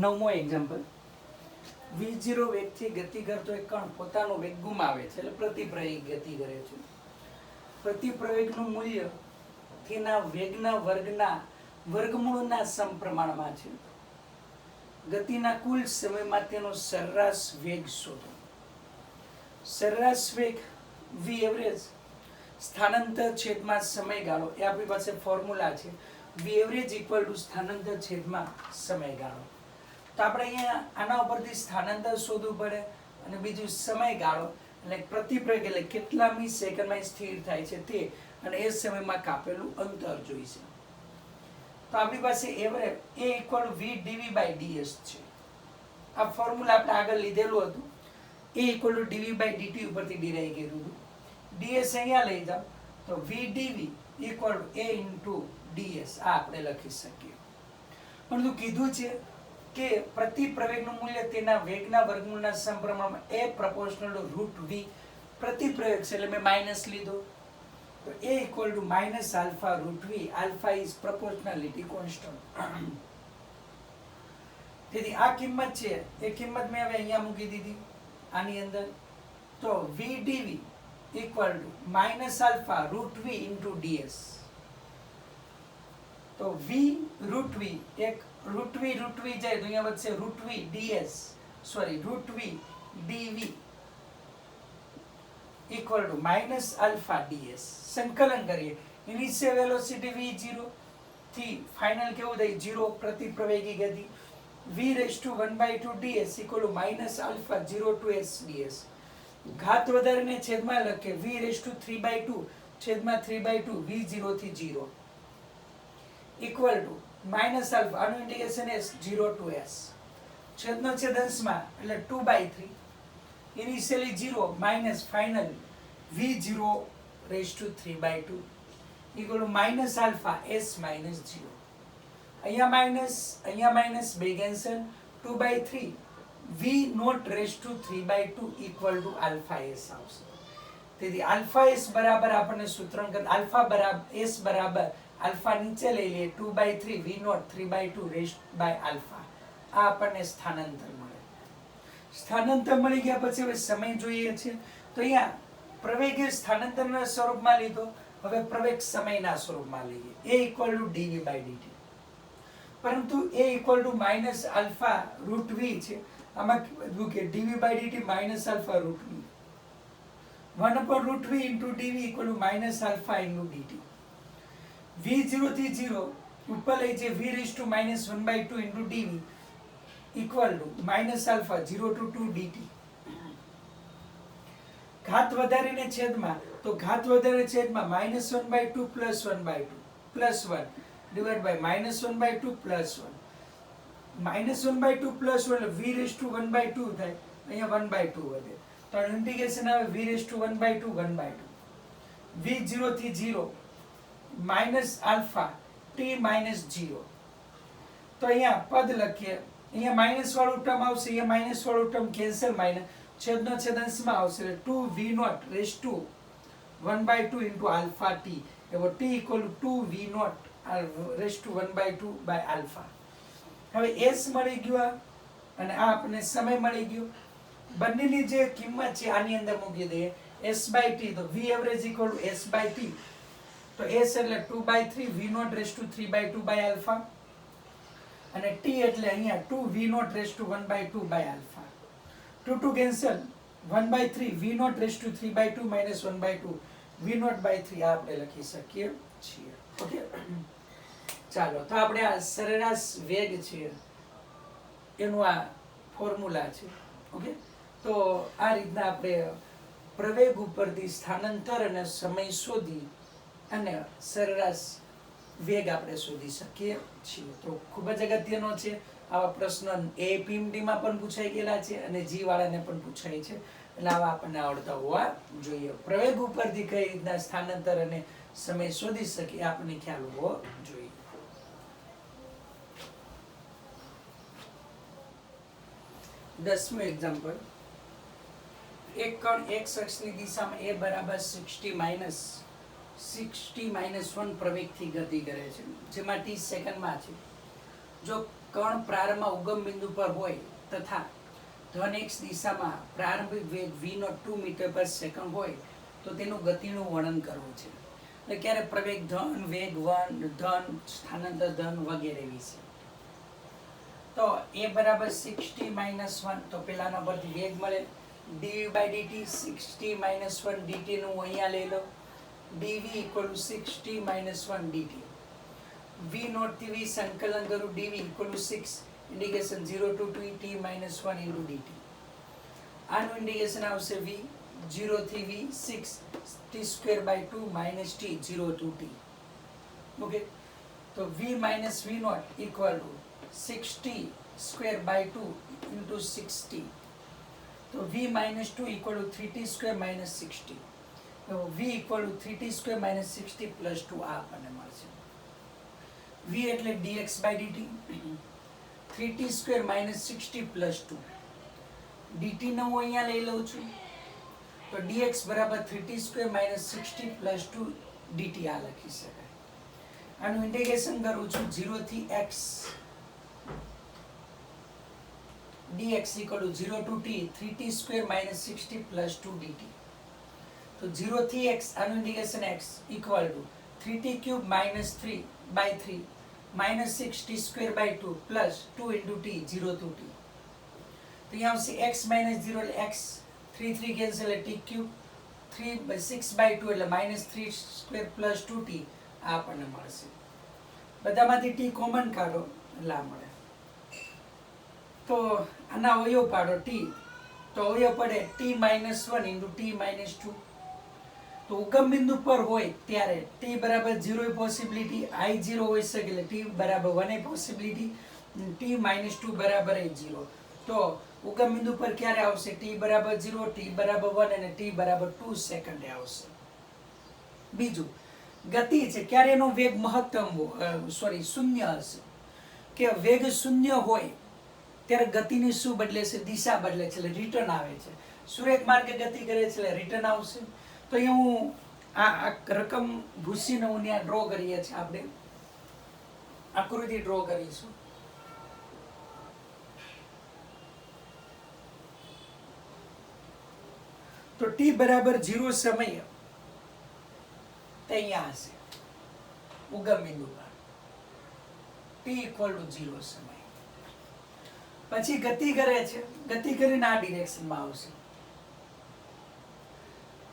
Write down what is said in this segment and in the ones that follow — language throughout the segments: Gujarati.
નવમો એક્ઝામ્પલ, v0 વેગથી ગતિ કરતો એક કણ પોતાનો વેગ ગુમાવે છે, એટલે પ્રતિપ્રવેગ ગતિ કરે છે. પ્રતિપ્રવેગનું મૂલ્ય તેના વેગના વર્ગમૂળના સમપ્રમાણમાં છે. ગતિના કુલ સમયમાં તેનો સરેરાશ વેગ શોધો. સરેરાશ વેગ v એવરેજ સ્થાનાંતર છેદમાં સમયગાળો, એ આપણી પાસે ફોર્મ્યુલા છે. v એવરેજ ઇક્વલ ટુ સ્થાનાંતર છેદમાં સમયગાળો. તો આપણે અહીંયા આના ઉપરથી સ્થાનાંતર શોધવું પડે અને બીજું સમયગાળો, એટલે પ્રતિપ્રવેગ એટલે કેટલામી સેકન્ડમાં સ્થિર થાય છે તે, અને એ સમયમાં કાપેલું અંતર જોઈશે. તો આપણી પાસે average a equal v dv by ds છે. આ ફોર્મ્યુલા આપણે આગળ લીધેલું હતું. a equal to dv by dt ઉપરથી ડિરાઈવ કર્યું હતું. ds અહીંયા લઈ જાઓ તો v dv equal to a into ds આ આપણે લખી શકીએ. પરંતુ કીધું છે કે પ્રતિપ્રવેગનું મૂલ્ય તેના વેગના વર્ગમૂળના સમપ્રમાણમાં a proportional to root v. પ્રતિપ્રવેગ છે એટલે મેં માઇનસ લીધો, તો a equal to minus alpha root v. Alpha is proportionality constant. તેથી આ કિંમત છે એ કિંમત મેં હવે અહીંયા મૂકી દીધી આની અંદર. તો v dv equal to minus alpha root v into ds. તો v રૂટ v, એક રૂટ v જાય તો અહીંયા વધશે root v ds, sorry root v dv equal to minus alpha ds. સંકલન કરીએ. ઇનિશિયલ વેલોસિટી v0 થી ફાઇનલ કેવું થાય 0, પ્રતિપ્રવેગી ગતિ v raise to 1/2 ds equal to minus alpha 0 to s ds. ઘાત વધારીને છેદમાં લખીએ v રેઝ ટુ 3/2 છેદમાં 3/2 v0 થી 0 ઇક્વલ ટુ માઇનસ આલ્ફા, આનું ઇન્ટિગ્રેશન s 0 to s, છેદનો છેદ અંશમાં એટલે 2/3, initially 0 minus final v0 raise to 3/2 equal to minus alpha s minus 0. અહીંયા માઇનસ બે cancel, 2/3 v naught raise to 3/2 equal to alpha s આવશે. તેથી આલ્ફા s બરાબર આપણને સૂત્રણ કર, આલ્ફા બરાબર s બરાબર આલ્ફા નીચે લઈ લઈએ 2/3 v naught 3/2 raise by alpha. આ આપણને સ્થાનાંતર મળે. સ્થાનાંતર મળી ગયા પછી હવે સમય જોઈએ છે. તો અહીંયા પ્રવેગ સ્થાનાંતરના સ્વરૂપમાં લીધો, હવે પ્રવેગ સમયના સ્વરૂપમાં લઈએ. a equal to dv by dt. પરંતુ a equal to minus alpha root v છે. આમાં કીધું કે dv by dt minus alpha root v, 1/√v into dv equal to minus alpha into dt. v0 થી 0 ઉપર લઈ જઈએ v raise to minus 1/2 into dv equal to minus alpha 0 to 2 dt. ઘાત વધારીને છેદમાં, તો ઘાત વધારે છેદમાં minus 1/2 plus 1/2 plus 1 divide by minus 1/2 plus 1. Minus 1/2 plus 1 એટલે v રેઝ ટુ 1/2 થાય, અહીંયા 1/2 વધે તો ઇન્ટિગ્રેશન આવે v રેઝ ટુ 1/2 1/2. v0 થી 0 માઇનસ આલ્ફા t માઇનસ 0. તો અહીંયા પદ લખીએ, અહીંયા માઇનસ વાળું ટર્મ આવશે, અહીંયા માઇનસ વાળું ટર્મ કેન્સલ, માઇનસ છેદનો છેદ અંશમાં આવશે એટલે 2v naught raise to 1/2 into alpha t, એવો t equal to 2v naught raise to 1/2 by alpha. હવે s મળી ગયો અને આ આપણને સમય મળી ગયો. બંનેની જે કિંમત છે આની અંદર મૂકી દઈએ s બાય t. તો v average equal to s by t. તો s એટલે 2/3 v naught raise to 3/2 by alpha, અને t એટલે અહીંયા 2v naught raise to 1/2 by alpha. 2 cancel, 1/3 v naught raise to 3/2 minus 1/2 v naught by 3 આ આપણે લખી શકીએ છીએ. ઓકે, ચાલો તો આપણે આ સરેરાશ વેગ છે એનું આ ફોર્મ્યુલા છે. ઓકે, તો આ રીતના આપણે પ્રવેગ ઉપરથી સ્થાનાંતર અને સમય શોધી અને સરેરાશ વેગ આપણે શોધી શકીએ છીએ. તો ખૂબ જ અગત્યનો છે. આવા પ્રશ્નો એપીએમડીમાં પણ પૂછાઈ ગયેલા છે અને જી વાળાને પણ પૂછાય છે, એટલે આવા આપણને આવડતા હોવા જોઈએ. પ્રવેગ ઉપરથી કઈ રીતના સ્થાનાંતર અને સમય શોધી શકીએ આપણને ખ્યાલ હોવો જોઈએ. દસમું એક્ઝામ્પલ, એક કણ x અક્ષની દિશામાં a બરાબર 60 - 1 પ્રવેગથી ગતિ કરે છે, જેમાં t સેકન્ડમાં છે. જો કણ પ્રારંભમાં ઉગમ બિંદુ પર હોય તથા ધન x દિશામાં પ્રારંભિક વેગ v નો 2 મીટર પર સેકન્ડ હોય તો તેનું ગતિનું વર્ણન કરવું છે. એટલે ક્યારે પ્રવેગ ધન, વેગ ધન, સ્થાનાંતર ધન વગેરે વિશે. તો a બરાબર 60 - 1 તો પેલાના પરથી વેગ મળે dv/dt 60 - 1 dt નું અહીંયા લઈ લો. dv = 60 - 1 dt. v નોટ થી v સંકલન કરું dv = 6 integration 0 to t - 1 into dt. આનું ઇન્ટિગ્રેશન આવશે v 0 થી v 6 t²/2 minus t 0 to t. Okay, તો v minus v naught equal to 60²/2 into 60. તો v minus 2 equal to 3t² minus 60. તો v equal to 3t² minus 60 plus 2 આ આપણને મળશે. v એટલે dx/dt 3t² minus 60 plus 2. dt ને હું અહીંયા લઈ લઉં છું તો dx બરાબર 3t² minus 60 plus 2 dt આ લખી શકાય. આનું ઇન્ટિગ્રેશન કરું છું 0 થી x dx equal to 0 to t 3t² minus 60 plus 2 dt. તો 0 થી x આનું integration x equal to 3t³ minus 3/3 minus 6t²/2 plus 2 into t 0 to t. તો यहाँ આવશે x minus 0 એટલે x 3 cancel એટલે t³ 3/6/2 એટલે -3² plus 2t આ આપણને મળશે. બધામાંથી t કોમન કાઢો એટલે આ મળે. તો આના અવયવ પાડો t તો અવયવ પડે t - 1 into t - 2. તો ઉગમ બિંદુ પર હોય ત્યારે t બરાબર 0 એ પોસિબિલિટી, I 0 હોઈ શકે એટલે t બરાબર 1 એ પોસિબિલિટી, t - 2 બરાબર 0. તો ઉગમ બિંદુ પર ક્યારે આવશે t બરાબર 0, t બરાબર 1 અને t બરાબર 2 સેકન્ડે આવશે. બીજું ગતિ છે ક્યારે એનો વેગ મહત્તમ શૂન્ય હશે. કે વેગ શૂન્ય હોય ત્યારે ગતિની શું બદલે છે? દિશા બદલે છે એટલે રિટર્ન આવે છે. સુરેખ માર્ગે ગતિ કરે છે એટલે રિટર્ન આવશે. તો અહીંયા હું આ રકમ ભૂસીને હું ત્યાં ડ્રો કરીએ છીએ, આપણે આકૃતિ ડ્રો કરીશું. તો t બરાબર 0 સમય તે અહીંયા હશે ઉગમ બિંદુ પર t = 0 સમય. પછી ગતિ કરે છે, ગતિ કરીને આ ડિરેક્શનમાં આવશે.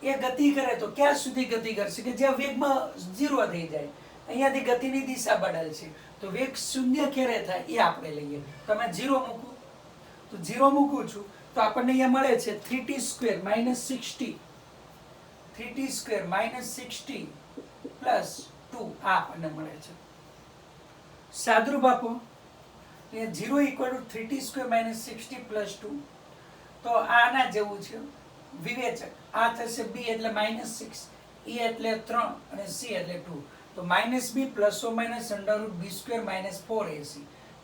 એ ગતિ કરે તો ક્યાં સુધી ગતિ કરશે કે જ્યાં વેગમાં 0 થઈ જાય. અહીંયાથી ગતિની દિશા બદલશે. તો વેગ શૂન્ય ક્યારે થાય એ આપણે લઈએ. તમે 0 મૂકો તો 0 મૂકું છું તો આપણને અહીંયા મળે છે 3t² minus 60 3t² minus 60 plus 2 આ આપણને મળે છે. સાદરૂપ આપો 0 equal to 3t² minus 60 plus 2. તો આના જેવું છે વિવેચક. આ થશે b એટલે -6, e એટલે 3 અને c એટલે 2. તો -b ± √b² minus 4ac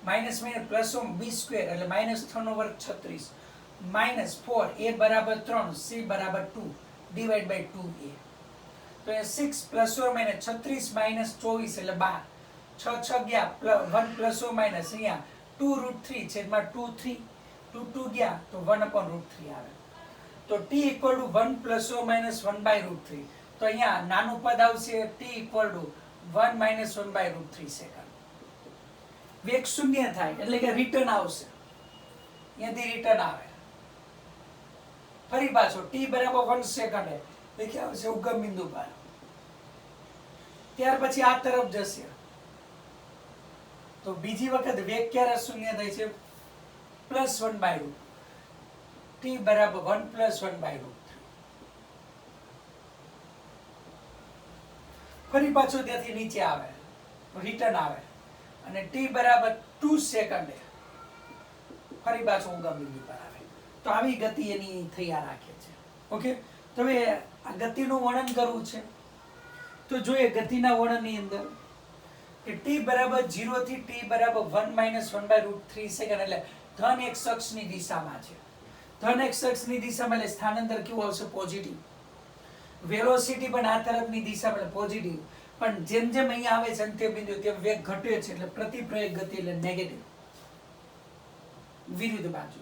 minus plus b² એટલે -3/36 minus 4 a બરાબર 3 c બરાબર 2 divide by 2a. તો એ 6 ± 36 minus 24 એટલે 12 6 6 ગયા 1 ± અહીંયા 2√3 છેદમાં 2 3 2 2 ગયા તો 1/√3 આવે. તો t = 1 ± 1/√3. તો અહીંયા નાનું પદ આવશે t = 1 - 1/√3 સેકન્ડ. વેગ શૂન્ય થાય એટલે કે રિટર્ન આવશે, અહીંયાથી રિટર્ન આવે. ફરી પાછો t બરાબર 1 સેકન્ડ એટલે આવશે ઉગમ બિંદુ પર. ત્યાર પછી આ તરફ જશે તો બીજી વખત વેગ ક્યારે શૂન્ય થાય છે? +1/√. t બરાબર 1 + 1/√3. ફરી પાછો ત્યાંથી નીચે આવે રિટર્ન આવે અને t બરાબર 2 સેકન્ડે ફરી પાછો ઉગમ બિંદુ પર આવે. તો આવી ગતિ એની થયા રાખે છે. ઓકે, તો હવે આ ગતિનું વર્ણન કરવું છે તો જોઈએ ગતિના વર્ણનની અંદર કે t બરાબર 0 થી t બરાબર 1 - 1/√3 સેકન્ડ એટલે ધન x અક્ષની દિશામાં છે. ધન x અક્ષની દિશામાં એટલે સ્થાનાંતર કેવું આવશે? પોઝિટિવ. વેલોસિટી પણ આ તરફની દિશામાં એટલે પોઝિટિવ. પણ જેમ જેમ અહીંયા આવે છે અંત્ય બિંદુ તેમ વેગ ઘટે છે એટલે પ્રતિપ્રયોગ ગતિ એટલે નેગેટિવ. વિરુદ્ધ બાજુ.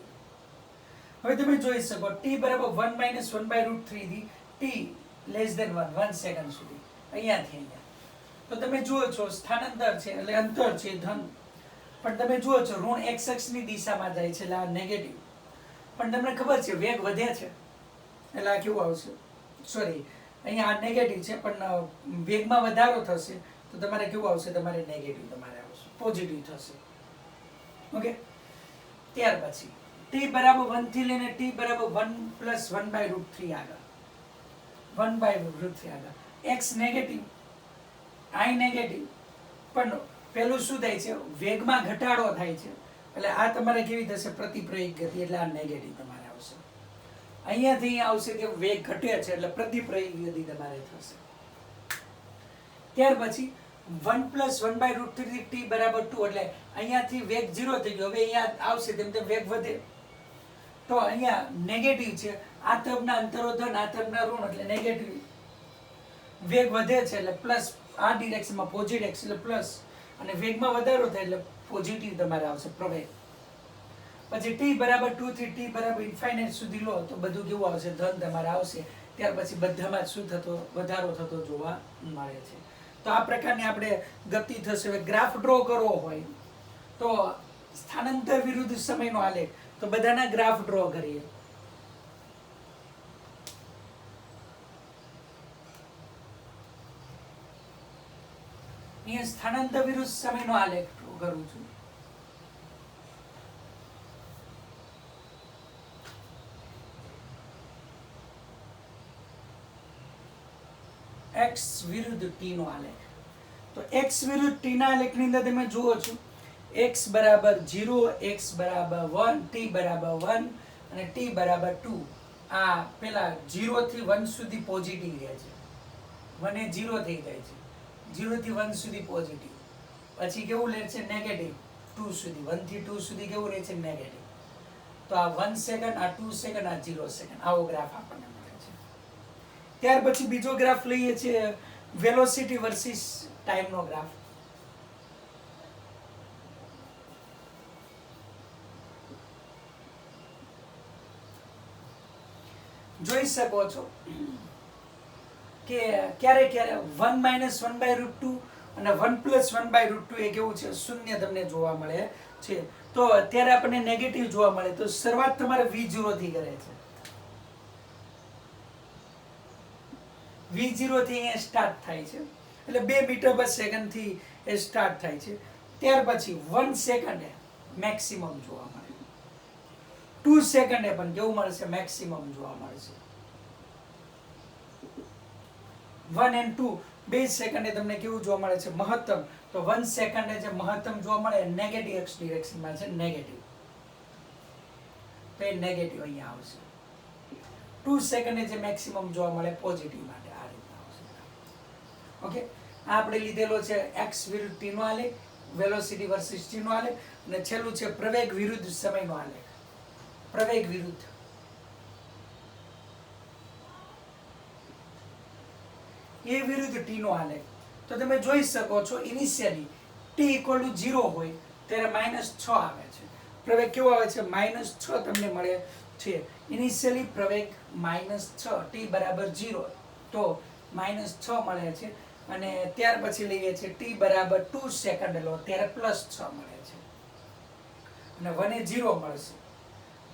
હવે તમે જોઈ શકો t બરાબર 1 - 1/√3 થી t લેસ ધેન 1 સેકન્ડ સુધી અહીંયાથી અહીંયા. તો તમે જુઓ છો સ્થાનાંતર છે એટલે અંતર છે ધન, પણ તમે જુઓ છો ઋણ x અક્ષની દિશામાં જાય છે એટલે આ નેગેટિવ. પણ તમને ખબર છે વેગ વધે છે એટલે આ કેવું આવશે, સોરી અહીંયા આ નેગેટિવ છે પણ વેગમાં વધારો થશે તો તમારે કેવું આવશે, તમારે નેગેટિવ તમારે આવશે, પોઝિટિવ થશે. ઓકે, ત્યાર પછી t બરાબર 1 થી લઈને t બરાબર 1 + 1/√3 આગળ, 1/√3 આગળ. x નેગેટિવ, i નેગેટિવ, પણ પેલું શું થાય છે, વેગમાં ઘટાડો થાય છે એટલે આ તમારે કેવી થશે, પ્રતિપ્રયોગ ગતિ, એટલે આ નેગેટિવ તમારે આવશે. અહીંયાથી અહીંયા આવશે કે વેગ ઘટે છે એટલે પ્રતિપ્રયોગ ગતિ તમારે થશે. ત્યાર પછી 1 + 1/√3 થી t બરાબર 2 એટલે અહીંયાથી વેગ 0 થઈ ગયો. હવે અહીંયા આવશે તેમ તેમ વેગ વધે તો અહીંયા નેગેટિવ છે, આ તરફના અંતરો ધન, આ તરફના ઋણ એટલે નેગેટિવ. વેગ વધે છે એટલે પ્લસ, આ ડિરેક્શનમાં પોઝિટિવ એટલે પ્લસ, અને વેગમાં વધારો થાય એટલે પોઝિટિવ તમારે આવશે પ્રવેગ. પછી t બરાબર 2 થી t બરાબર ઇન્ફાઇનાઇટ સુધી લો તો બધું કેવું આવશે, ધન તમારે આવશે. ત્યાર પછી બધામાં જ શું થતો, વધારો થતો જોવા મળે છે. તો આ પ્રકારની આપણે ગતિ થશે. હવે ગ્રાફ ડ્રો કરવો હોય તો સ્થાનાંતર વિરુદ્ધ સમયનો આલેખ, તો બધાના ગ્રાફ ડ્રો કરીએ. અહીંયા સ્થાનાંતર વિરુદ્ધ સમયનો આલેખ ડ્રો કરું છું. x વિરુદ્ધ t નો આલેખ. તો x વિરુદ્ધ t ના આલેખની અંદર તમે જુઓ છો x બરાબર 0, x બરાબર 1, t બરાબર 1 અને t બરાબર 2. આ પેલા 0 થી 1 સુધી પોઝિટિવ રહે છે, 1 એ 0 થઈ જાય છે, 0 થી 1 સુધી પોઝિટિવ, પછી કેવું રહે છે, નેગેટિવ 2 સુધી, 1 થી 2 સુધી કેવું રહે છે, નેગેટિવ. તો આ 1 સેકન્ડ, આ 2 સેકન્ડ, આ 0 સેકન્ડ, આવો ગ્રાફ આપણને મળે છે. ત્યાર પછી બીજો ગ્રાફ લઈએ છીએ વેલોસિટી વર્સિસ ટાઈમનો ગ્રાફ. જોઈ શકો છો કે ક્યારે ક્યારે 1 - 1/√2 અને 1 + 1/√2 એ કેવું છે, શૂન્ય તમને જોવા મળે છે. તો અત્યારે આપણને નેગેટિવ જોવા મળે. તો શરૂઆત તમારે v0 થી કરે છે, v0 થી અહીંયા સ્ટાર્ટ થાય છે એટલે 2 મીટર/સેકન્ડ થી એ સ્ટાર્ટ થાય છે. ત્યાર પછી 1 સેકન્ડે મેક્સિમમ જોવા મળે, 2 સેકન્ડે પણ કેવું મળશે, મેક્સિમમ જોવા મળશે. 1 and 2 2 સેકન્ડે તમને કેવું જોવા મળે છે, મહત્તમ. તો 1 સેકન્ડે જે મહત્તમ જોવા મળે નેગેટિવ x ડિરેક્શનમાં છે, નેગેટિવ, તો એ નેગેટિવ અહીંયા આવશે. 2 સેકન્ડે જે મેક્સિમમ જોવા મળે પોઝિટિવ માટે આ રીતના આવશે. ઓકે, આ આપણે લીધેલો છે x વિરુદ્ધ t નો આલેખ, વેલોસિટી વર્સિસ t નો આલેખ, અને છેલ્લું છે પ્રવેગ વિરુદ્ધ સમયનો આલેખ. પ્રવેગ વિરુદ્ધ એ વિરુદ્ધ t નો આલેખ. તો તમે જોઈ શકો છો ઇનિશિયલી t = 0 હોય ત્યારે -6 આવે છે. પ્રવેગ કેવો આવે છે, -6 તમને મળે છે. ઇનિશિયલી પ્રવેગ -6, t બરાબર 0 તો -6 મળે છે. અને ત્યાર પછી લઈએ છે t બરાબર 2 સેકન્ડ લો ત્યારે +6 મળે છે, અને 1 એ 0 મળશે.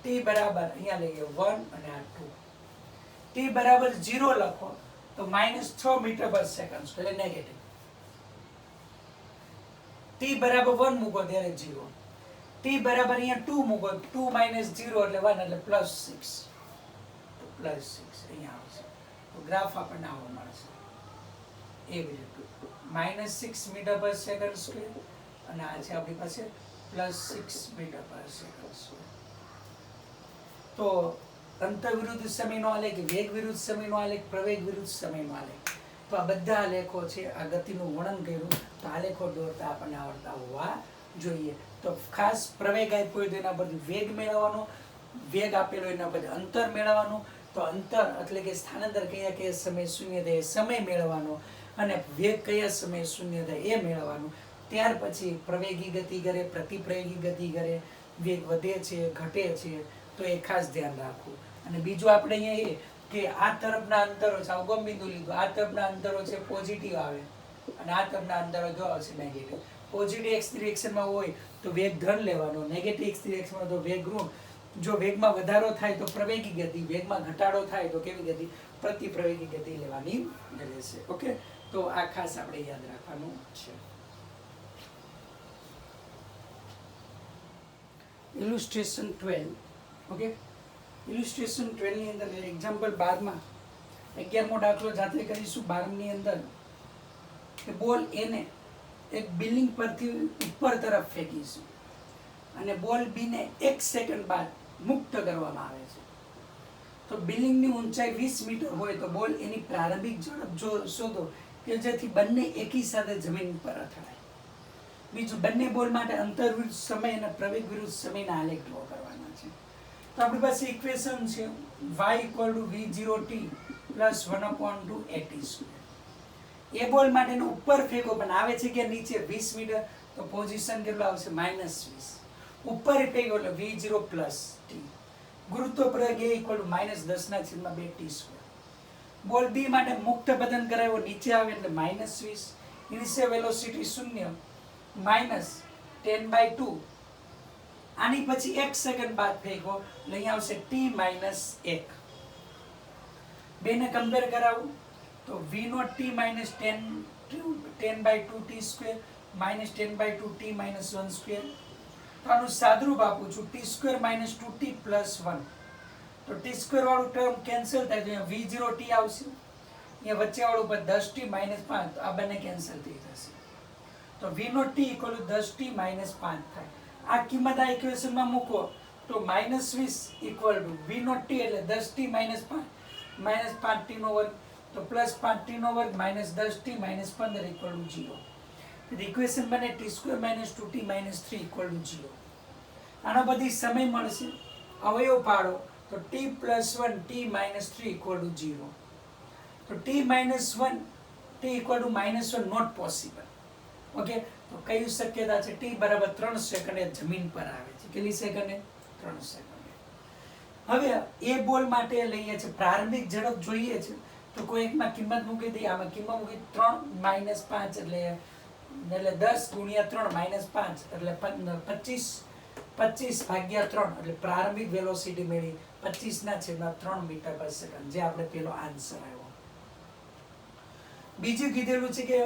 t બરાબર અહીંયા લઈએ 1 અને આ 2, t બરાબર 0 લખો તો -6 મીટર/સેકન્ડ એટલે નેગેટિવ. t બરાબર 1 મૂકો ત્યારે 0, t બરાબર અહીંયા 2 મૂકો, 2 - 0 એટલે 1 એટલે +6, તો +6 અહીંયા આવશે. તો ગ્રાફ આપણને આવો મળશે. એવી રીતે -6 મીટર/સેકન્ડ અને આ છે આપણી પાસે +6 મીટર/સેકન્ડ. તો અંતર વિરુદ્ધ સમયનો આલેખ, વેગ વિરુદ્ધ સમયનો આલેખ, પ્રવેગ વિરુદ્ધ સમયનો આલેખ, તો આ બધા આલેખો છે. આ ગતિનું વર્ણન કર્યું તો આલેખો દોરતા આપણને આવડતા હોવા જોઈએ. તો ખાસ પ્રવેગ આપ્યો હોય તો એના પરથી વેગ મેળવવાનો, વેગ આપેલો એના પરથી અંતર મેળવવાનું. તો અંતર એટલે કે સ્થાનાંતર કયા સમય શૂન્ય થાય એ સમય મેળવવાનો, અને વેગ કયા સમયે શૂન્ય થાય એ મેળવવાનું. ત્યાર પછી પ્રવેગી ગતિ કરે, પ્રતિપ્રયોગી ગતિ કરે, વેગ વધે છે ઘટે છે, તો એ ખાસ ધ્યાન રાખવું. અને બીજું આપણે અહીંયા એ કે આ તરફના અંતરો છે, ઉગમ બિંદુ લીધું, આ તરફના અંતરો છે પોઝિટિવ આવે અને આ તરફના અંતરો જો આવશે નેગેટિવ. પોઝિટિવ એક્સ ડિરેક્શનમાં હોય તો વેગ ધન લેવાનો, નેગેટિવ એક્સ ડિરેક્શનમાં તો વેગ ઋણ. જો વેગમાં વધારો થાય તો પ્રવેગી ગતિ, વેગમાં ઘટાડો થાય તો કેવી ગતિ? પ્રતિપ્રવેગી ગતિ લેવાની રહેશે. ઓકે, તો આ ખાસ આપણે યાદ રાખવાનું છે. ઇલ્યુસ્ટ્રેશન 12. ઓકે, ઇલ્યુસ્ટ્રેશન 12 ની અંદર એક્ઝામ્પલ 12 માં 11મો દાખલો જાતે કરીશું. 12 ની અંદર કે બોલ એને એક બિલ્ડિંગ પરથી ઉપર તરફ ફેંકીશું અને બોલ બી ને 1 સેકન્ડ બાદ મુક્ત કરવામાં આવે છે. તો બિલ્ડિંગની ઊંચાઈ 20 મીટર હોય તો બોલ એની પ્રારંભિક ઝડપ શોધો કે જેથી બંને એકી સાથે જમીન પર અથડાય. બીજું, બંને બોલ માટે અંતર વિરુદ્ધ સમય અને પ્રવેગ વિરુદ્ધ સમયના આલેખ ડ્રો કરવાના છે. તો આપણી પાસે ઇક્વેશન છે y v0t + 1/2 at². એ બોલ માટેનો ઉપર ફેંકો પણ આવે છે કે નીચે 20 મીટર, તો પોઝિશન કેટલો આવશે? -20. ઉપર ફેંકો એટલે v0 + t. ગુરુત્વ પ્રવેગ એ -10/2 t². બોલ બી માટે મુક્ત પતન કરાયો, નીચે આવે એટલે -20. Initial velocity 0 -10/2. આની પછી 1 સેકન્ડ બાદ ફેંકો એટલે અહીંયા આવશે t-1. બેને કમ્પેર કરાવું તો v0t -10/2 t² -10/2 t - 1². તો આનું સાદરૂપ આપું છું t² - 2t + 1. તો t² વાળું ટર્મ કેન્સલ થાય તો અહીંયા v0t આવશે, અહીંયા વચ્ચે વાળું પર 10t - 5, તો આ બંને કેન્સલ થઈ જશે. તો v0t = 10t - 5 થાય. આ કિંમત આ ઇક્વેશનમાં મૂકો તો -20 = v0t એટલે 10t - 5 -5t², તો +5t² -10t - 15 = 0. ઇક્વેશન બને t² - 2t - 3 = 0. આનો બધી સમય મળશે, અવયવ પાડો તો t + 1 t - 3 = 0. તો t - 1 t = -1 not possible. Okay, તો કઈ શક્યતા છે? t = 3 સેકન્ડે જમીન પર આવે છે. કેટલી સેકન્ડે? 3 સેકન્ડે. હવે એ બોલ માટે લઈએ છે પ્રારંભિક ઝડપ જોઈએ છે તો કોઈ એકમાં કિંમત મૂકી દઈએ. આમાં કિંમત મૂકી 3 - 5 એટલે 10 × 3 - 5 એટલે 25. 25/3 એટલે પ્રારંભિક વેલોસિટી મેળવી 25/3 મીટર/સેકન્ડ, જે આપણે પેલો આન્સર આવ્યો. બીજું કીધેલું છે કે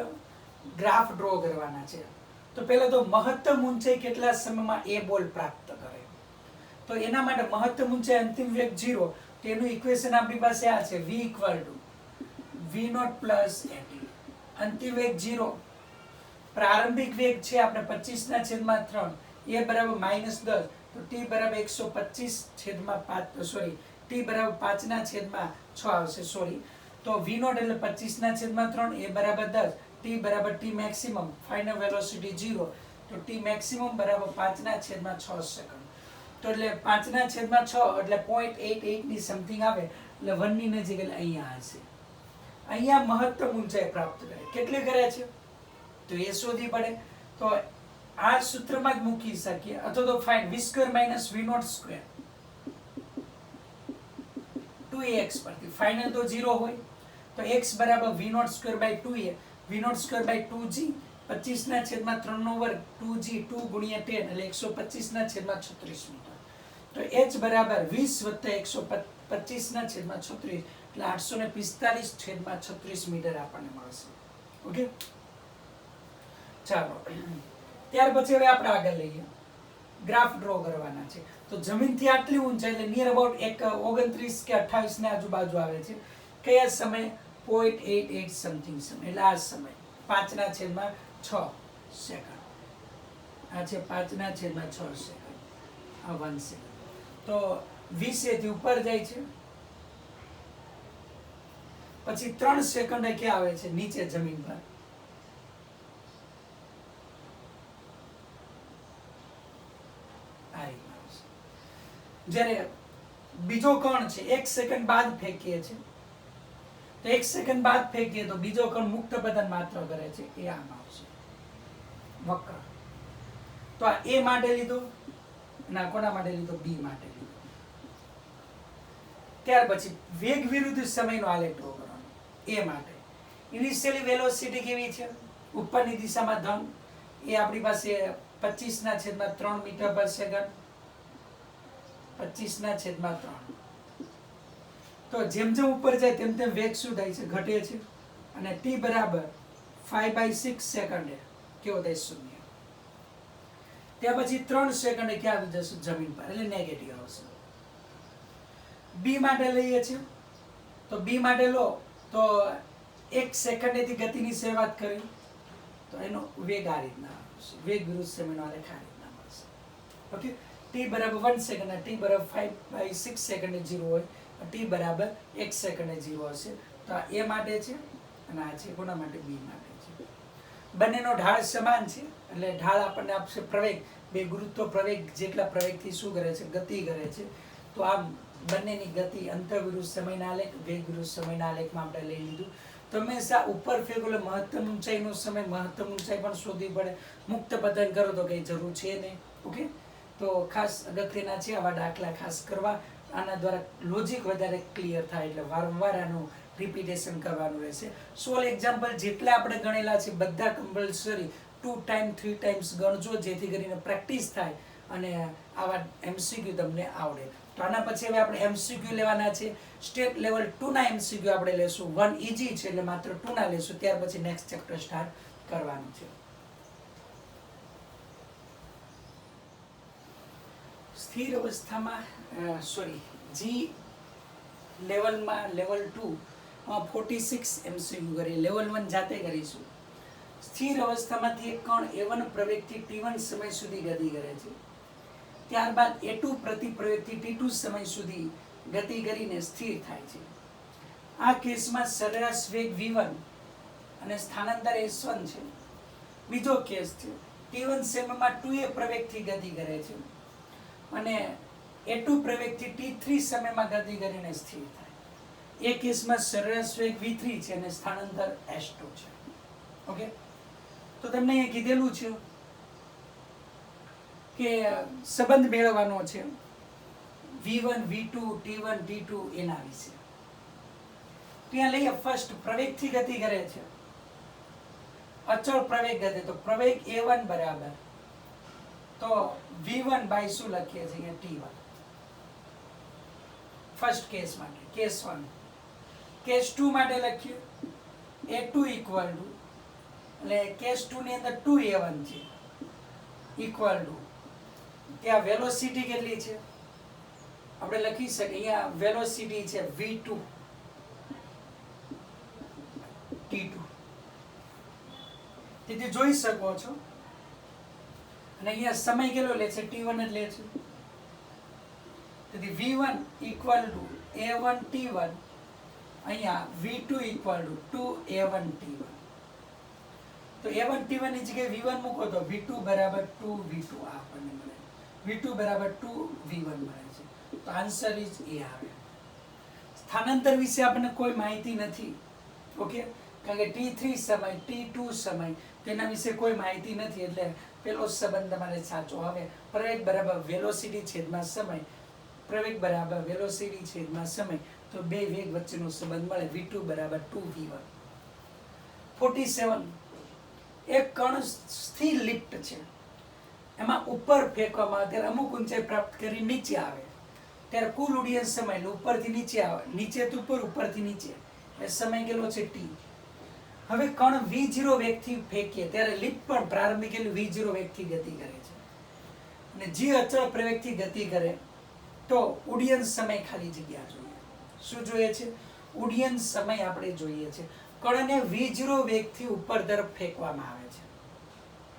ગ્રાફ ડ્રો કરવાના છે. તો પહેલા તો મહત્તમ ઊંચાઈ કેટલા સમયમાં એ બોલ પ્રાપ્ત કરે. તો એના માટે મહત્તમ ઊંચાઈ અંતિમ વેગ 0, તેનું ઇક્વેશન આપણી પાસે આ છે v = v0 + at. અંતિમ વેગ 0, પ્રારંભિક વેગ છે આપણે 25/3, એ બરાબર -10, તો t બરાબર 125/5 સોરી t બરાબર 5/6 આવશે સોરી. તો v0 એટલે 25/3, એ બરાબર 10, t બરાબર t મેક્સિમમ, ફાઇનલ વેલોસિટી 0, તો t મેક્સિમમ બરાબર 5/6 સેકન્ડ. તો એટલે 5/6 એટલે 0.88 ની સમથિંગ આવે એટલે 1 ની નજીક એટલે અહીંયા હશે. અહીંયા મહત્તમ ઊંચાઈ પ્રાપ્ત કરે. કેટલી કરે છે તો એ શોધી પડે. તો આ સૂત્રમાં જ મૂકી શકીએ અથવા તો ફાઇન્ડ v² - v0² 2ax પરથી ફાઇનલ તો 0 હોય તો x બરાબર v0² / 2a, v0² / 2g, 25/3 2g 2 × 10 એટલે 125/36 મીટર. તો h બરાબર 20 + 125/36 એટલે 845/36 મીટર આપણને મળશે. ઓકે, ચાલો ત્યાર પછી હવે આપણે આગળ લઈએ, ગ્રાફ ડ્રો કરવાના છે. તો જમીનથી આટલી ઊંચાઈ એટલે નિયર અબાઉટ 29 કે 28 ની આજુબાજુ આવે છે. કયા સમય? 0.88 સમથિંગ સમય, એટલે આ સમય 5/6 સેકન્ડ. આ છે 5/6 સેકન્ડ, આ 1 સેકન્ડ. તો 20 થી ઉપર જાય છે, પછી 3 સેકન્ડે ક્યાં આવે છે? નીચે જમીન પર. જ્યારે બીજો કણ છે 1 સેકન્ડ બાદ ફેંકીએ છે, તો 1 સેકન્ડ બાદ ફેંકીએ તો બીજો કણ મુક્ત પતન માત્ર કરે છે, એ આમ આવશે વક્ર. તો આ એ માટે લીધું, અને આ કોના માટે લીધો? બી માટે લીધો. ત્યાર પછી વેગ વિરુદ્ધ સમયનો આલેખ ડ્રો કરવાનો. એ માટે ઇનિશિયલી વેલોસિટી કેવી છે? ઉપરની દિશામાં ધન. એ આપણી પાસે 25/3 મીટર પર સેકન્ડ. 25/3. તો જેમ જેમ ઉપર જાય તેમ તેમ વેગ શું થાય છે? ઘટે છે. અને t બરાબર 5/6 સેકન્ડે કેવો થાય? 0. ત્યાર પછી 3 સેકન્ડે ક્યાં આવી જશે? જમીન પર, એટલે નેગેટિવ આવશે. બી માટે લઈએ છીએ તો બી માટે લો તો 1 સેકન્ડેથી ગતિની શરૂઆત કરી તો એનો વેગ આ રીતના આવશે. વેગ વિરુદ્ધ સમયનો આલેખ આ રીતના મળશે. ઓકે, t બરાબર 1 સેકન્ડ, t બરાબર 5/6 સેકન્ડે 0 હોય, t બરાબર 1 સેકન્ડે 0 હશે. તો આ એ માટે છે અને આ છે કોના માટે? બી માટે છે. બંનેનો ઢાળ સમાન છે એટલે ઢાળ આપણને આપશે પ્રવેગ. બે ગુરુત્વ પ્રવેગ જેટલા પ્રવેગથી શું કરે છે? ગતિ કરે છે. તો આમ બંનેની ગતિ અંતર વિરુદ્ધ સમયના આલેખ, વેગ વિરુદ્ધ સમયના આલેખમાં આપણે લઈ લીધું. તો હંમેશા ઉપર ફેંકો એટલે મહત્તમ ઊંચાઈનો સમય, મહત્તમ ઊંચાઈ પણ શોધવી પડે. મુક્ત પતન કરો તો કંઈ જરૂર છે નહીં. ઓકે, તો ખાસ અગત્યના છે આવા દાખલા ખાસ કરવા. આના દ્વારા લોજિક વધારે ક્લિયર થાય એટલે વારંવાર આનું રિપીટેશન કરવાનું રહેશે. 16 એક્ઝામ્પલ જેટલા આપણે ગણેલા છે બધા કમ્પલસરી 2 ટાઈમ 3 ટાઈમ્સ ગણજો, જેથી કરીને પ્રેક્ટિસ થાય અને આવા MCQ તમને આવડે. તો આના પછી હવે આપણે MCQ લેવાના છે. સ્ટેટ લેવલ 2 ના MCQ આપણે લેશું. 1 ઇઝી છે એટલે માત્ર 2 ના લેશું. ત્યાર પછી નેક્સ્ટ ચેપ્ટર સ્ટાર્ટ કરવાનું છે. સ્થિર અવસ્થામાં જી લેવલમાં લેવલ 2 46 MCQ કરીએ. લેવલ 1 જાતે કરીશું. સ્થિર અવસ્થામાંથી એક કણ A1 પ્રવેગથી T1 સમય સુધી ગતિ કરે છે. ત્યારબાદ A2 પ્રતિ પ્રવેગથી T2 સમય સુધી ગતિ કરીને સ્થિર થાય છે. આ કેસમાં સરેરાશ વેગ v1 અને સ્થાનાંતર s1 છે. બીજો કેસ છે T1 સમયમાં 2A પ્રવેગથી ગતિ કરે છે અને A2 પ્રવેગથી T3 સમયમાં ગતિ કરીને સ્થિર થાય. એ કેસમાં સરેરાશ વેગ v3 છે અને સ્થાનાંતર s2 છે. ઓકે, તો તમને અહીંયા કીધેલું છે કે સંબંધ મેળવવાનો છે v1 v2 t1 t2 એના વિશે. ત્યાં લઈએ ફર્સ્ટ પ્રવેગથી ગતિ કરે છે. અચળ પ્રવેગ ગતિ તો પ્રવેગ a1 બરાબર તો v1 બાય શું લખીએ છીએ? t1. ફર્સ્ટ કેસ માટે. કેસ 1. કેસ 2 માટે લખીએ a2 ઇક્વલ ટુ એટલે કેસ 2 ની અંદર 2a1 છે ઇક્વલ ટુ ત્યાં વેલોસિટી કેટલી છે આપણે લખી શકીએ. અહીંયા વેલોસિટી છે v2 t2. તેથી જોઈ શકો છો. અને અહીંયા સમય કેટલો લે છે? t1 જ લે છે. તેથી v1 equal to a1 t1, અહીંયા v2 equal to 2a1 t1. તો a1 t1 ની જગ્યાએ v1 મૂકો તો v2 બરાબર 2v2 આ આપણને મળે. v2 બરાબર 2v1 મળે છે. તો આન્સર ઇઝ એ આવે. સ્થાનાંતર વિશે આપણને કોઈ માહિતી નથી. ઓકે, કારણ કે t3 સમય t2 સમય તેના વિશે કોઈ માહિતી નથી એટલે પેલો સંબંધ તમારે સાચો આવે. પ્રવેગ બરાબર વેલોસિટી છેદમાં સમય, પ્રવેગ બરાબર વેલોસિટી છેદમાં સમય, તો બે વેગ વચ્ચેનો સંબંધ મળે v2 બરાબર 2v1. 47. એક કણ સ્થિર લિફ્ટ છે. એમાં ઉપર ફેંકવામાં આવે ત્યારે અમુક ઊંચાઈ પ્રાપ્ત કરી નીચે આવે ત્યારે કુલ ઉડ્ડયન સમય એટલે ઉપરથી નીચે આવે, નીચેથી ઉપર, ઉપરથી નીચે, એ સમય કેટલો છે t. હવે કણ v0 વેગથી ફેંકીએ ત્યારે લિફ્ટ પણ પ્રારંભિક v0 વેગથી ગતિ કરે છે અને જે અચળ પ્રવેગથી ગતિ કરે તો ઉડ્ડયન સમય ખાલી જગ્યા જોઈએ. શું જોઈએ છે? ઉડ્ડયન સમય આપણે જોઈએ છે. કણને v0 વેગથી ઉપર તરફ ફેંકવામાં આવે છે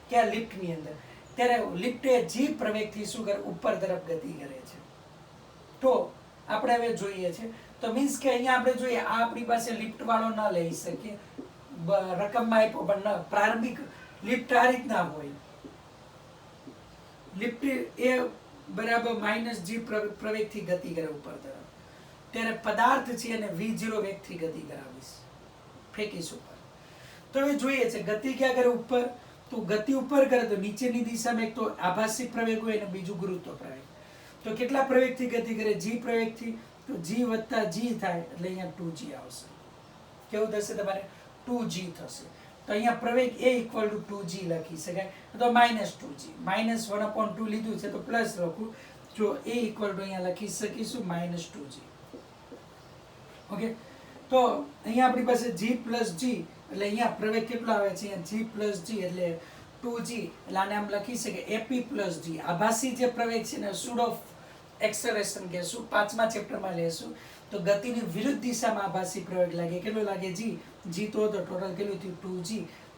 ક્યાં? લિફ્ટની અંદર. ત્યારે લિફ્ટે g પ્રવેગથી શું કરે? ઉપર તરફ ગતિ કરે છે. તો આપણે હવે જોઈએ છે તો મીન્સ કે અહીંયા આપણે જોઈએ આ આપણી પાસે લિફ્ટ વાળો ન લઈ શકીએ, રકમમાં આપ્યો પણ ન. પ્રારંભિક લિફ્ટ આ રીતના હોય. લિફ્ટ એ બરાબર -g પ્રવેગથી ગતિ કરે ઉપર તરફ. ત્યારે પદાર્થ છે અને v0 વેગથી ગતિ કરાવીશ, ફેંકીશ ઉપર. તો હવે જોઈએ છે ગતિ ક્યાં કરે? ઉપર. તો ગતિ ઉપર કરે તો નીચેની દિશામાં એક તો આભાસી પ્રવેગ હોય અને બીજું ગુરુત્વ પ્રવેગ. તો કેટલા પ્રવેગથી ગતિ કરે? g પ્રવેગથી. તો g વત્તા g થાય એટલે અહીંયા 2g આવશે. કેવું થશે તમારે? 2g થશે. તો અહીંયા પ્રવેગ a ઇક્વલ ટુ 2g લખી શકાય. તો -2g -1/2 લીધું છે તો પ્લસ લખું. જો a ઇક્વલ ટુ અહીંયા લખી શકીશું -2g. ઓકે, તો અહીંયા આપણી પાસે g પ્લસ g એટલે અહીંયા પ્રવેગ કેટલો આવે છે? અહીંયા g પ્લસ g એટલે 2g. એટલે આને આમ લખી શકે ap પ્લસ g. આભાસી જે પ્રવેગ છે ને સ્યુડો એક્સેલરેશન કહેશું, 5મા ચેપ્ટરમાં લેશું. તો ગતિની વિરુદ્ધ દિશામાં આભાસી પ્રવેગ લાગે. કેટલો લાગે? g. g તો ટોટલ કેટલું થયું? 2g.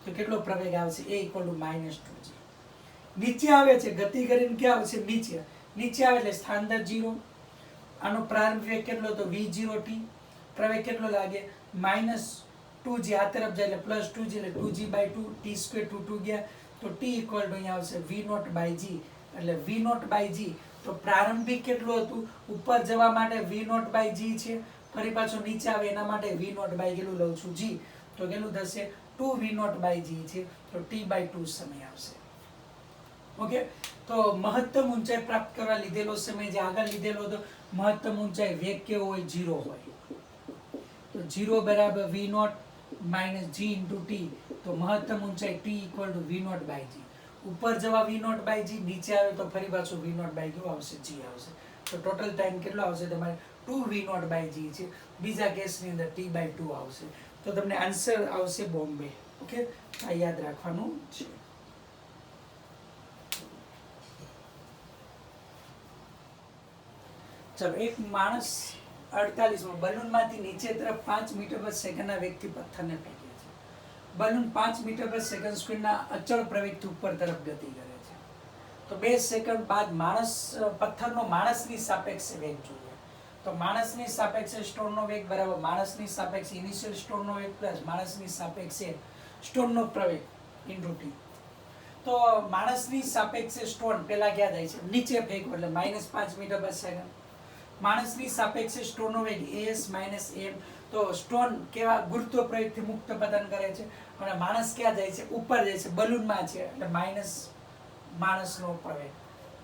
તો કેટલો પ્રવેગ આવશે? a equal two -2g. નીચે આવે છે ગતિ કરીને ક્યાં આવશે? નીચે. નીચે આવે એટલે સ્થાનદર 0. આનો પ્રારંભ વેગ કેટલો હતો? v0t. પ્રવેગ કેટલો લાગે? -2g. આ તરફ જાય એટલે +2g એટલે 2g/2 t² 2 ગયા. તો t ઇક્વલ ટુ અહીંયા આવશે v0/g. એટલે v0/g. તો પ્રારંભિક કેટલું હતું? ઉપર જવા માટે v0/g છે. ફરી પાછું નીચે આવે એના માટે v0/ કેટલું લઉં છું? g. તો કેટલું થશે? 2v0/g છે. તો t/2 સમય આવશે. ઓકે, તો મહત્તમ ઊંચાઈ પ્રાપ્ત કરવા લીધેલો સમય જે આગળ લીધેલો હતો, મહત્તમ ઊંચાઈ વેગ કેવો હોય? 0 હોય. તો 0 બરાબર v0 - g × t. તો મહત્તમ ઊંચાઈ t ઇક્વલ ટુ v0/g. ઉપર જવા v0/g, નીચે આવે તો ફરી પાછું v0/g આવશે, g આવશે. તો ટોટલ ટાઈમ કેટલો આવશે તમારે? 2v0/g છે. બીજા કેસની અંદર t/2 આવશે. તો તમને આન્સર આવશે બોમ્બે. ઓકે, આ યાદ રાખવાનું છે. ચલો, એક માણસ 48માં બલૂનમાંથી નીચે તરફ 5 મીટર/સેકન્ડના વેગથી પથ્થરને ફેંકે છે. બલૂન 5 મીટર/સેકન્ડ સ્પીડના અચળ પ્રવેગથી ઉપર તરફ ગતિ કરે છે. તો 2 સેકન્ડ બાદ પથ્થરનો માણસની સાપેક્ષે વેગ જોઈએ. તો માણસની સાપેક્ષે સ્ટોનનો વેગ બરાબર માણસની સાપેક્ષે ઇનિશિયલ સ્ટોનનો વેગ પ્લસ માણસની સાપેક્ષે સ્ટોનનો પ્રવેગ ઇન્ટુ t. તો માણસની સાપેક્ષે સ્ટોન પહેલા ક્યાં જાય છે? નીચે ફેંકવો એટલે -5 મીટર/સેકન્ડ. માણસની સાપેક્ષે સ્ટોનનો વેગ as - m. તો સ્ટોન કેવા ગુરુત્વ પ્રવેગથી મુક્ત પતન કરે છે અને માણસ ક્યાં જાય છે? ઉપર જાય છે. બલૂનમાં છે એટલે માણસનો પ્રવેગ.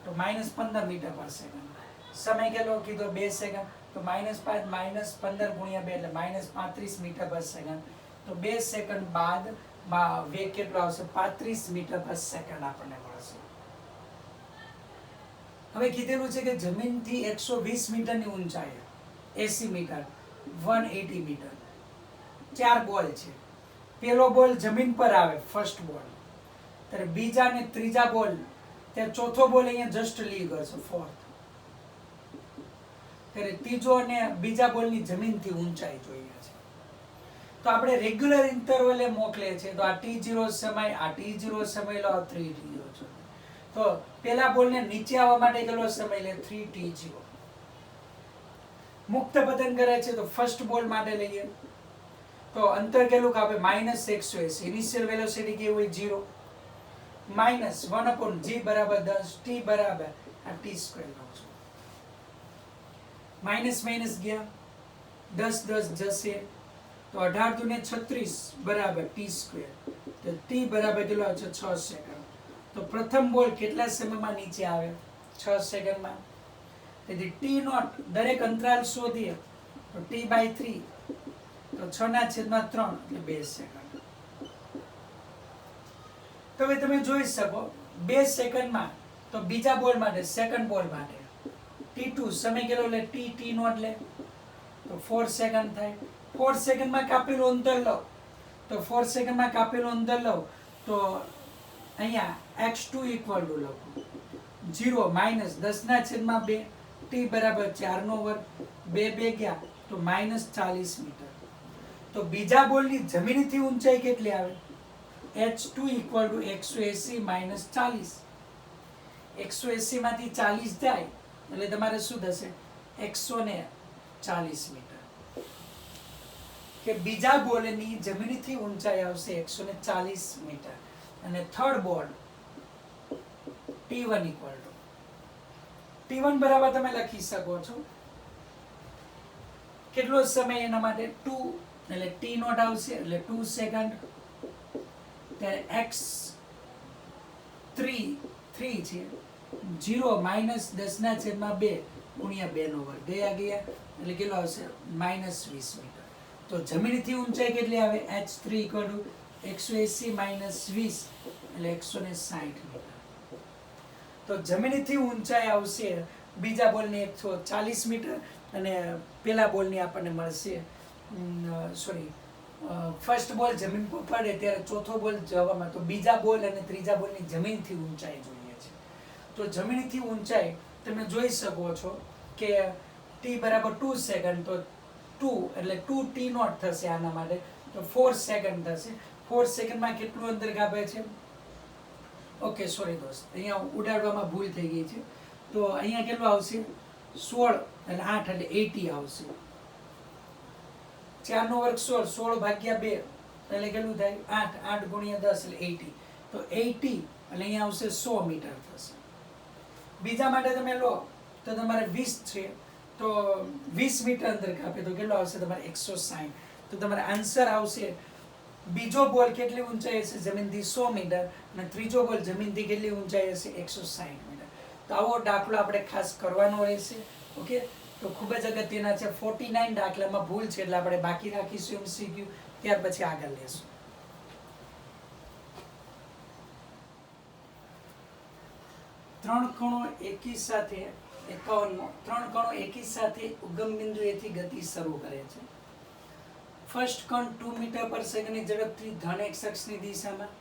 તો -15 મીટર/સેકન્ડ. સમય કેટલો કીધો? 2 સેકન્ડ. તો -5 - 15 × 2 એટલે -35 મીટર/સેકન્ડ. તો 2 સેકન્ડ બાદ વેગ કેટલો આવશે? 35 મીટર/સેકન્ડ આપણને મળશે. હવે કીધેલું છે કે જમીનથી 120 મીટરની ઊંચાઈ, 80 મીટર, 180 મીટર. 4 બોલ છે. પહેલો બોલ જમીન પર આવે, ફર્સ્ટ બોલ. ત્યારે બીજા અને ત્રીજા બોલ, ત્યારે ચોથો બોલ અહીંયા જસ્ટ લીવ કરશે, ફોર્થ. ત્યારે ત્રીજો અને બીજા બોલની જમીનથી ઊંચાઈ જોઈએ છે. તો આપણે રેગ્યુલર ઇન્ટરવલે મોકલે છે. તો આ t0 સમય, આ t0 સમય લો, 3t0 છે. તો પેલા બોલને નીચે આવવા માટે કેટલો સમય લે? 3t0. મુક્ત પતન કરે છે તો ફર્સ્ટ બોલ માટે લઈએ તો અંતર કેટલું કાપે? -180. ઇનિશિયલ વેલોસિટી કેવી હોય? 0. -1/g બરાબર 10, t બરાબર આ t² લઉં છું. માઇનસ ગયા, 10 જશે તો 18 × 36 બરાબર t². તો t બરાબર કેટલો આવે છે? 6 સેકન્ડ. તો પ્રથમ બોલ કેટલા સમયમાં નીચે આવે? 6 સેકન્ડમાં. તેથી t0 દરેક અંતરાલ શોધીએ તો t/3 તો 6/3 એટલે 2 સેકન્ડ. તો હવે તમે જોઈ શકો 2 સેકન્ડમાં. તો બીજા બોલ માટે, સેકન્ડ બોલ માટે t2 સમય કેટલો લે? t0 લે તો 4 સેકન્ડ થાય. 4 સેકન્ડમાં કાપેલું અંતર લો તો 4 સેકન્ડમાં કાપેલું અંતર લો તો અહીંયા x2 ઇક્વલ ટુ લખું 0 -10/2 t બરાબર 4/2 2 ગયા તો -40 મીટર. તો બીજા બોલની જમીનથી ઊંચાઈ કેટલી આવે? h2 equal to 180 - 40. 180 માંથી 40 જાય એટલે તમારે શું થશે? 140 મીટર. કે બીજા બોલની જમીનથી ઊંચાઈ આવશે 140 મીટર. અને થર્ડ બોલ t1 ઇક્વલ ટુ t1 બરાબર તમે લખી શકો છો કેટલો સમય એના માટે? 2 એટલે t0 આવશે એટલે 2 સેકન્ડ. ત્યારે x 3 છે 0 માઇનસ 10/2 ગુણ્યા 2 નો વર્ગ ગયા એટલે કેટલો આવશે -20 મીટર. તો જમીનથી ઊંચાઈ કેટલી આવે h3 180 માઇનસ 20 એટલે 160 મીટર. તો જમીનથી ઊંચાઈ આવશે બીજા બોલની 140 મીટર અને પેલા બોલની આપણને મળશે ફર્સ્ટ બોલ જમીન પર પડે ત્યારે ચોથો બોલ જવામાં, તો બીજા બોલ અને ત્રીજા બોલની જમીનથી ઊંચાઈ જોઈએ છે. તો જમીનથી ઊંચાઈ તમે જોઈ શકો છો કે t બરાબર 2 સેકન્ડ, તો 2 એટલે 2t નોટ થશે આના માટે, તો 4 સેકન્ડ થશે. 4 સેકન્ડમાં કેટલું અંતર કાપે છે? ઓકે સોરી દોસ્ત, અહીંયા ઉડાડવામાં ભૂલ થઈ ગઈ છે. તો અહીંયા કેટલું આવશે 16 અને 8 એટલે 80 આવશે. 4 નો વર્ગ 16, 16 ભાગ્યા 2 એટલે કેટલું થાય 8, 8 ગુણ્યા 10 એટલે 80. તો 80 એટલે અહીંયા આવશે 100 મીટર થશે. બીજા માટે તમે લો તો તમારે 20 છે તો 20 મીટર અંતર કાપે તો કેટલો આવશે તમારે 160. તો તમારો આન્સર આવશે બીજો બોલ કેટલી ઊંચાઈ હશે જમીનથી 100 મીટર અને ત્રીજો બોલ જમીનથી કેટલી ઊંચાઈ હશે 160 મીટર. તો આવો દાખલો આપણે ખાસ કરવાનો રહેશે. ઓકે, તો ખૂબ જ અગત્યના છે. 49 દાખલામાં ભૂલ છે એટલે આપણે બાકી રાખીશું MCQ, ત્યાર પછી આગળ લેશું. ત્રણ કણો એકી સાથે 51 ત્રણ કણો એકી સાથે ઉગમ બિંદુએથી ગતિ શરૂ કરે છે. ફર્સ્ટ કણ 2 મીટર પર સેકન્ડની ઝડપથી ધન x અક્ષની દિશામાં,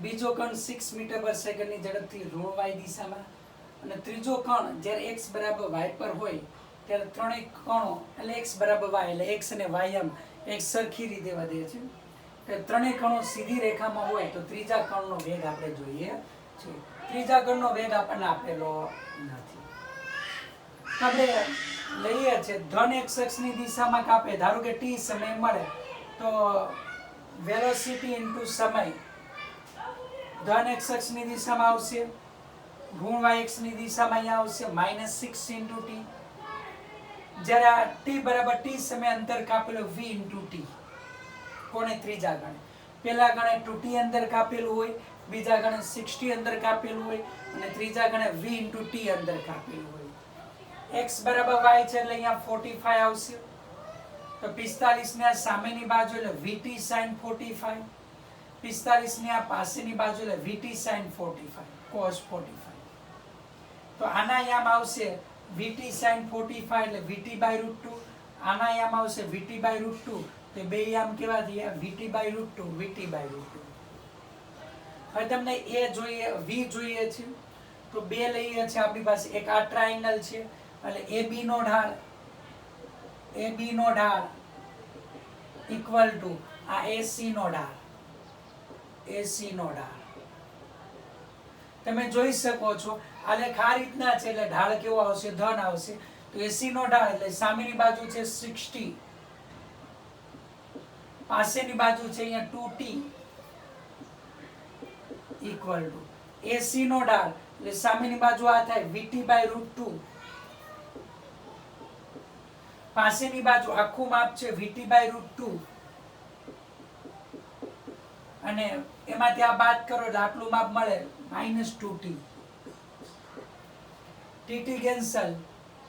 બીજો કણ 6 મીટર પર સેકન્ડની ઝડપથી ઋણ y દિશામાં અને ત્રીજો કણ જ્યારે x બરાબર y પર હોય ત્યારે ત્રણેય કણો એટલે x બરાબર y એટલે x અને y આમ એક સરખી રીતે વધે છે. કે ત્રણેય કણો સીધી રેખામાં હોય તો ત્રીજા કણનો વેગ આપણે જોઈએ છે. ત્રીજા કણનો વેગ આપણને આપેલો નથી. આપણે લઈએ છે ધન x અક્ષની દિશામાં કાપે, ધારો કે t સમય મળે તો વેલોસિટી ઇન્ટુ સમય ધન x અક્ષની દિશામાં આવશે, ઋણ y અક્ષની દિશામાં અહીંયા આવશે -6 ઇન્ટુ t. જ્યારે આ t બરાબર t સમય અંતર કાપેલો v ઇન્ટુ t કોને ત્રીજા ગણે. પહેલા ગણે 2t અંતર કાપેલું હોય, બીજા ગણે 6t અંતર કાપેલું હોય અને ત્રીજા ગણે v ઇન્ટુ t અંતર કાપેલું હોય. x બરાબર y છે એટલે અહીંયા 45 આવશે. તો 45 ને આ સામેની બાજુ એટલે vt sin 45, 45 ને આ પાસેની બાજુ એટલે vt sin 45 cos 45. તો આના યામ આવશે vt sin 45 એટલે vt/√2, આના યામ આવશે vt/√2. તો બે યામ કેવા થયા vt/√2 vt/√2. હવે તમને a જોઈએ v જોઈએ છે તો બે લઈએ છે આપણી પાસે. એક આ ટ્રાયેંગલ છે એટલે AB નો ઢાળ ઇક્વલ ટુ આ AC નો ઢાળ. તમે જોઈ શકો છો આલેખ આ રીતના છે એટલે ઢાળ કેવો આવશે ધન આવશે. તો AC નો ઢાળ એટલે સામેની બાજુ છે 60, પાસેની બાજુ છે અહીંયા 2t ઇક્વલ ટુ AC નો ઢાળ એટલે સામેની બાજુ આ થાય vt/√2, પાસેની બાજુ આખું માપ છે vt/√2 અને એમાંથી આ બાદ કરો એટલે આટલું માપ મળે -2t. tt કેન્સલ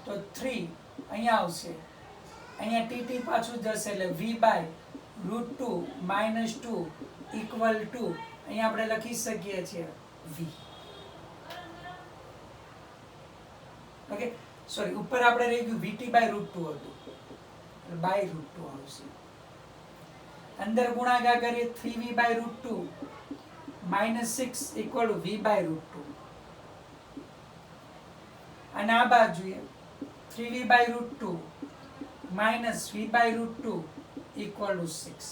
તો 3 અહીંયા આવશે, અહીંયા tt પાછું જશે એટલે v/√2 -2 ઇક્વલ ટુ અહીંયા આપણે લખી શકીએ છીએ v. ઓકે સોરી, ઉપર આપણે રહી ગયું vt/√2 હતું એટલે /√2 આવશે. અંદર ગુણાકાર કરીએ 3v/√2 -6 ઇક્વલ ટુ v/√2 અને આ બાજુએ 3v/√2 v/√2 ઇક્વલ ટુ 6.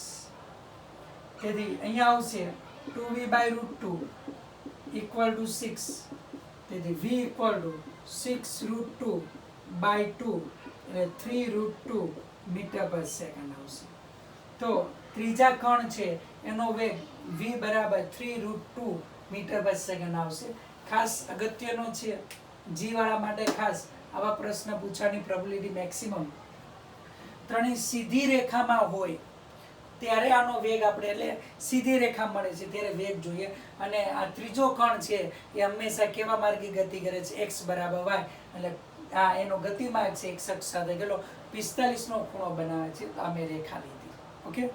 તેથી અહીંયા આવશે 2v/√2 ઇક્વલ ટુ 6. તેથી v ઇક્વલ ટુ 6√2/2 એટલે 3√2 મીટર પર સેકન્ડ આવશે. તો ત્રીજા કણ છે એનો વેગ v બરાબર 3√2 મીટર પર સેકન્ડ આવશે. ખાસ અગત્યનો છે જી વાળા માટે ખાસ આવા પ્રશ્ન પૂછવાની પ્રોબેબિલિટી મેક્સિમમ ત્રણેય સીધી રેખામાં હોય ત્યારે આનો વેગ આપણે એટલે સીધી રેખા મળે છે ત્યારે વેગ જોઈએ. અને આ ત્રીજો કણ છે એ હંમેશા કેવા માર્ગે ગતિ કરે છે, x બરાબર y, એટલે આ એનો ગતિમાર્ગ છે x અક્ષ સાથે કેટલો 45 નો ખૂણો બનાવે છે. આ મેં રેખા લીધી. ઓકે.